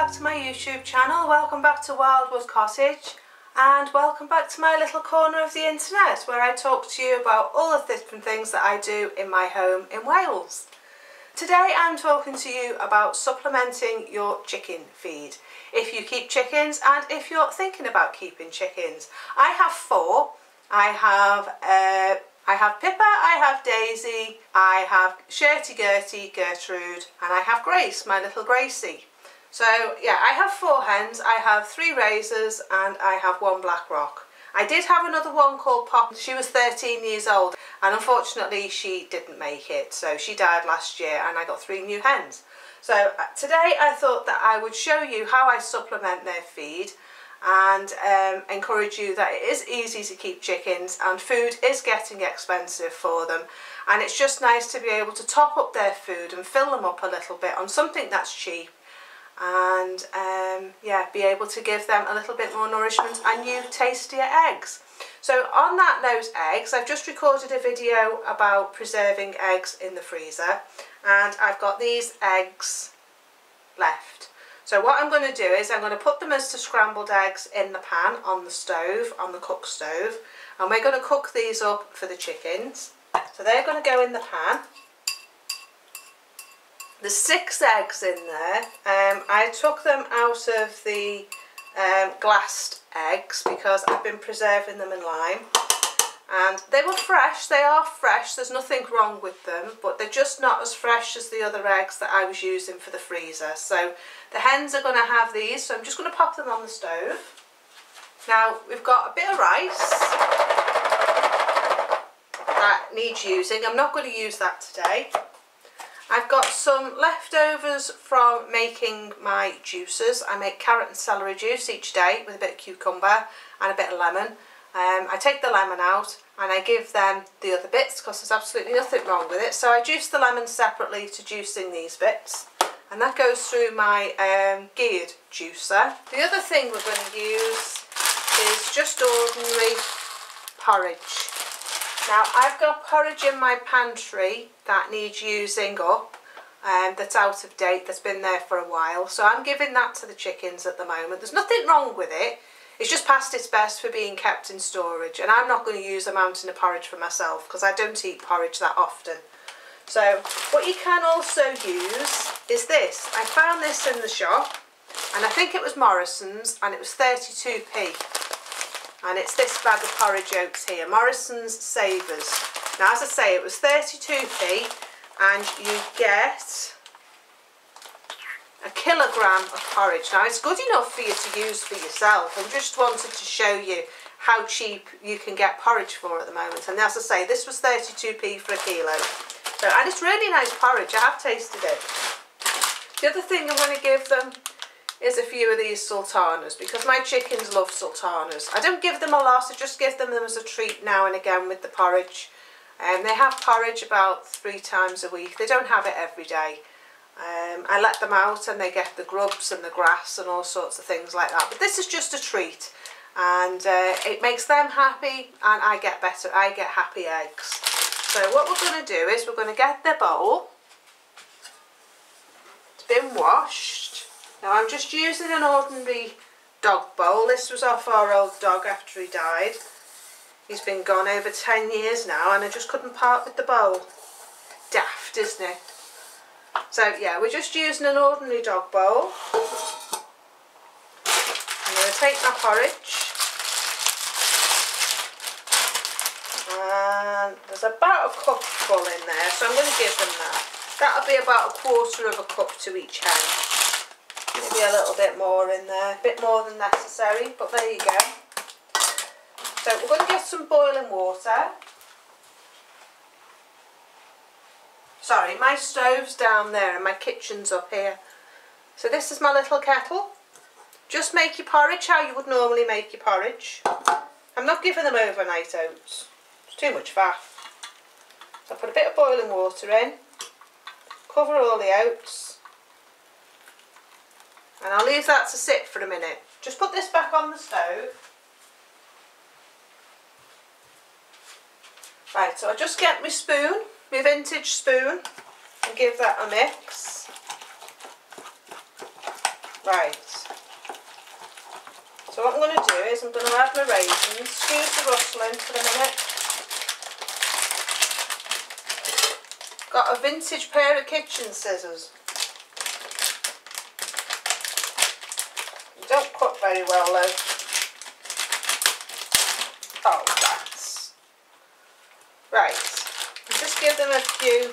back to my YouTube channel, welcome back to Wildwood Cottage, and welcome back to my little corner of the internet where I talk to you about all of the different things that I do in my home in Wales. Today I'm talking to you about supplementing your chicken feed. If you keep chickens and if you're thinking about keeping chickens. I have four. I have Pippa, I have Daisy, I have Shirty Gertie, Gertrude, and I have Grace, my little Gracie. So yeah, I have four hens, I have three razors, and I have one black rock. I did have another one called Pop. She was 13 years old, and unfortunately she didn't make it. So she died last year, and I got three new hens. So today I thought that I would show you how I supplement their feed, and encourage you that it is easy to keep chickens and food is getting expensive for them, and it's just nice to be able to top up their food and fill them up a little bit on something that's cheap, and yeah, be able to give them a little bit more nourishment and new tastier eggs. So on that note, eggs, I've just recorded a video about preserving eggs in the freezer, and I've got these eggs left. So what I'm going to do is I'm going to put them as to scrambled eggs in the pan on the stove, on the cook stove, and we're going to cook these up for the chickens. So they're going to go in the pan. There's 6 eggs in there. I took them out of the glassed eggs because I've been preserving them in lime. And they were fresh, they are fresh, there's nothing wrong with them, but they're just not as fresh as the other eggs that I was using for the freezer. So the hens are going to have these, so I'm just going to pop them on the stove. Now we've got a bit of rice that needs using. I'm not going to use that today. I've got some leftovers from making my juices. I make carrot and celery juice each day with a bit of cucumber and a bit of lemon. I take the lemon out and I give them the other bits because there's absolutely nothing wrong with it. So I juice the lemon separately to juicing these bits, and that goes through my geared juicer. The other thing we're going to use is just ordinary porridge. Now I've got porridge in my pantry that needs using up, that's out of date, that's been there for a while. So I'm giving that to the chickens at the moment. There's nothing wrong with it. It's just past its best for being kept in storage, and I'm not going to use a mountain of porridge for myself because I don't eat porridge that often. So what you can also use is this. I found this in the shop, and I think it was Morrison's, and it was 32p. And it's this bag of porridge oats here, Morrison's Savers. Now as I say, it was 32p, and you get a kilogram of porridge. Now it's good enough for you to use for yourself. I just wanted to show you how cheap you can get porridge for at the moment. And as I say, this was 32p for a kilo. So, and it's really nice porridge. I have tasted it. The other thing I'm going to give them is a few of these sultanas, because my chickens love sultanas. I don't give them a lot, I just give them as a treat now and again with the porridge. And they have porridge about 3 times a week. They don't have it every day. I let them out and they get the grubs and the grass and all sorts of things like that. But this is just a treat, and it makes them happy, and I get happy eggs. So what we're going to do is we're going to get the bowl. It's been washed. Now I'm just using an ordinary dog bowl. This was off our old dog after he died. He's been gone over 10 years now, and I just couldn't part with the bowl. Daft, isn't it? So yeah, we're just using an ordinary dog bowl. I'm going to take my porridge, and there's about a cup full in there, so I'm going to give them that. That'll be about 1/4 of a cup to each hen. Maybe a little bit more in there, a bit more than necessary, but there you go. So we're going to get some boiling water. Sorry, my stove's down there and my kitchen's up here. So this is my little kettle. Just make your porridge how you would normally make your porridge. I'm not giving them overnight oats. It's too much fat. So I put a bit of boiling water in, cover all the oats, and I'll leave that to sit for a minute. Just put this back on the stove. Right, so I just get my spoon, my vintage spoon, and give that a mix. Right. So what I'm going to do is I'm going to add my raisins. Excuse the rustling for a minute. Got a vintage pair of kitchen scissors. They don't cut very well though. Oh, that's... Right. Just give them a few...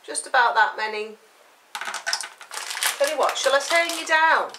Just about that many. Tell you what, shall I turn you down?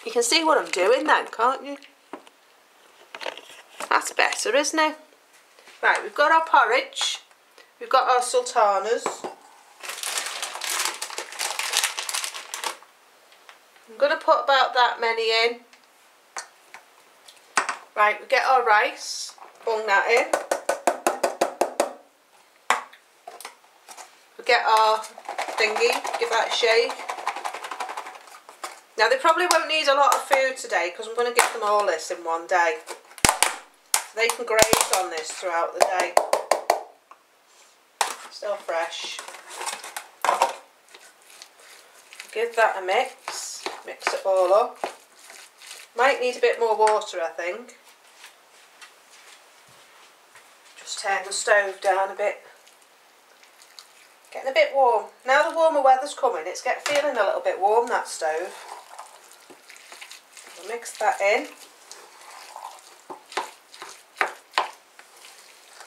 You can see what I'm doing then, can't you? That's better, isn't it? Right, we've got our porridge. We've got our sultanas. I'm going to put about that many in. Right, we get our rice. Bung that in. We get our thingy. Give that a shake. Now they probably won't need a lot of food today because I'm going to give them all this in one day. So they can graze on this throughout the day. Still fresh. Give that a mix. Mix it all up. Might need a bit more water, I think. Just turn the stove down a bit. Getting a bit warm. Now the warmer weather's coming, it's feeling a little bit warm, that stove. We'll mix that in.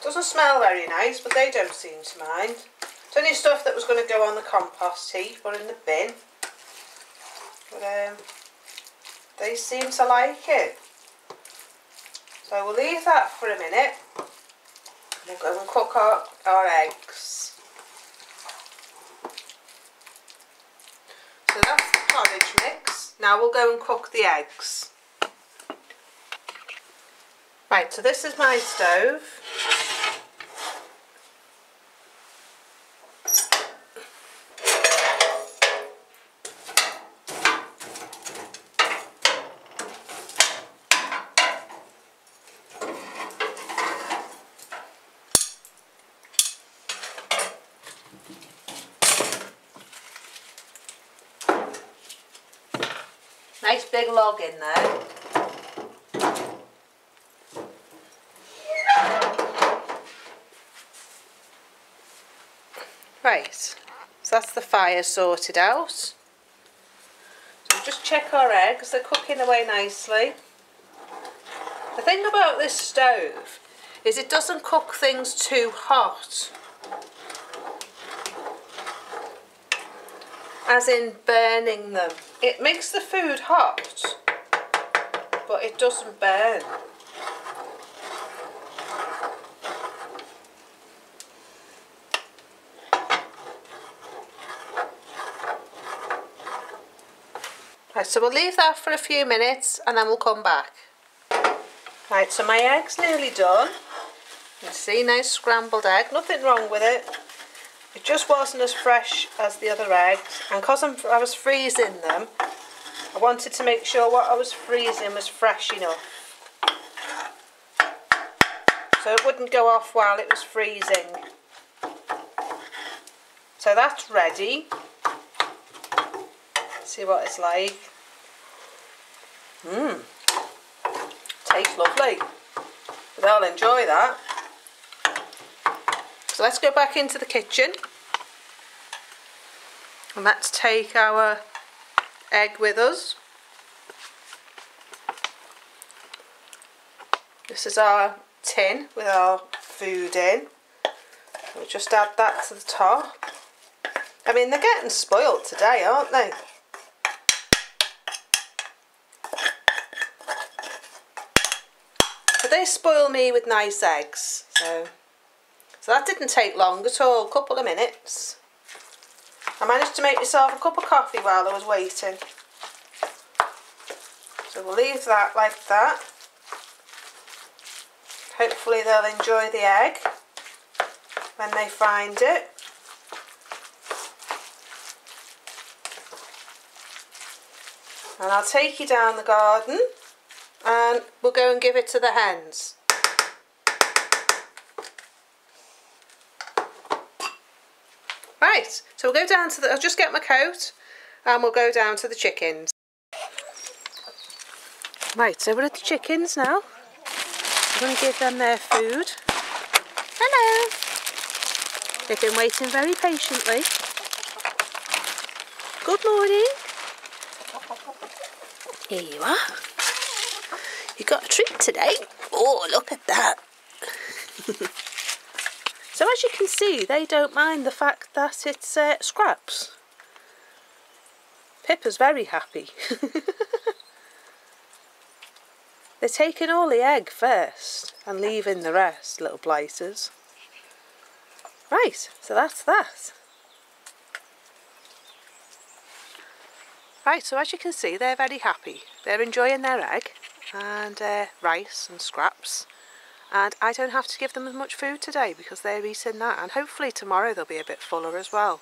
Doesn't smell very nice, but they don't seem to mind. It's only stuff that was going to go on the compost heap or in the bin. But they seem to like it. So we'll leave that for a minute. And we'll go and cook our eggs. So that's the porridge mix. Now we'll go and cook the eggs. Right, so this is my stove. Nice big log in there. Right, so that's the fire sorted out. So we'll just check our eggs, they're cooking away nicely. The thing about this stove is it doesn't cook things too hot. As in burning them. It makes the food hot, but it doesn't burn. Right, so we'll leave that for a few minutes and then we'll come back. Right, so my egg's nearly done. You can see, nice scrambled egg, nothing wrong with it. It just wasn't as fresh as the other eggs, and because I was freezing them, I wanted to make sure what I was freezing was fresh enough. So it wouldn't go off while it was freezing. So that's ready. See what it's like. Tastes lovely. They'll enjoy that. So let's go back into the kitchen and let's take our egg with us. This is our tin with our food in. We'll just add that to the top. I mean, they're getting spoilt today, aren't they? But they spoil me with nice eggs, so that didn't take long at all, a couple of minutes. I managed to make myself a cup of coffee while I was waiting. So we'll leave that like that. Hopefully they'll enjoy the egg when they find it. And I'll take you down the garden and we'll go and give it to the hens. Right, so we'll go down to I'll just get my coat and we'll go down to the chickens. Right, so we're at the chickens now. I'm going to give them their food. Hello! They've been waiting very patiently. Good morning. Here you are. You got a treat today. Oh, look at that. So as you can see, they don't mind the fact that it's scraps. Pippa's very happy. They're taking all the egg first and leaving the rest, little blighters. Right, so that's that. Right, so as you can see, they're very happy. They're enjoying their egg and rice and scraps. And I don't have to give them as much food today because they're eating that. And hopefully tomorrow they'll be a bit fuller as well.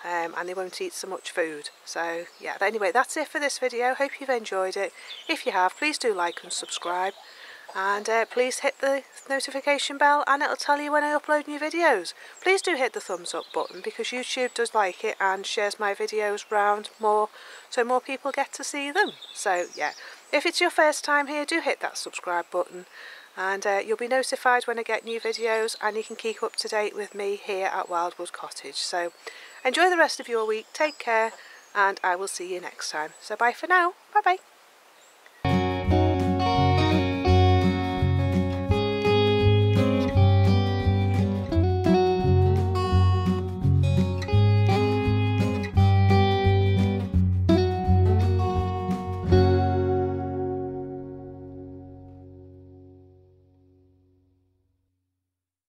And they won't eat so much food. So yeah, but anyway, that's it for this video. Hope you've enjoyed it. If you have, please do like and subscribe. And please hit the notification bell and it'll tell you when I upload new videos. Please do hit the thumbs up button because YouTube does like it and shares my videos round more so more people get to see them. So yeah, if it's your first time here, do hit that subscribe button and you'll be notified when I get new videos and you can keep up to date with me here at Wildwood Cottage. So enjoy the rest of your week, take care and I will see you next time. So bye for now, bye bye.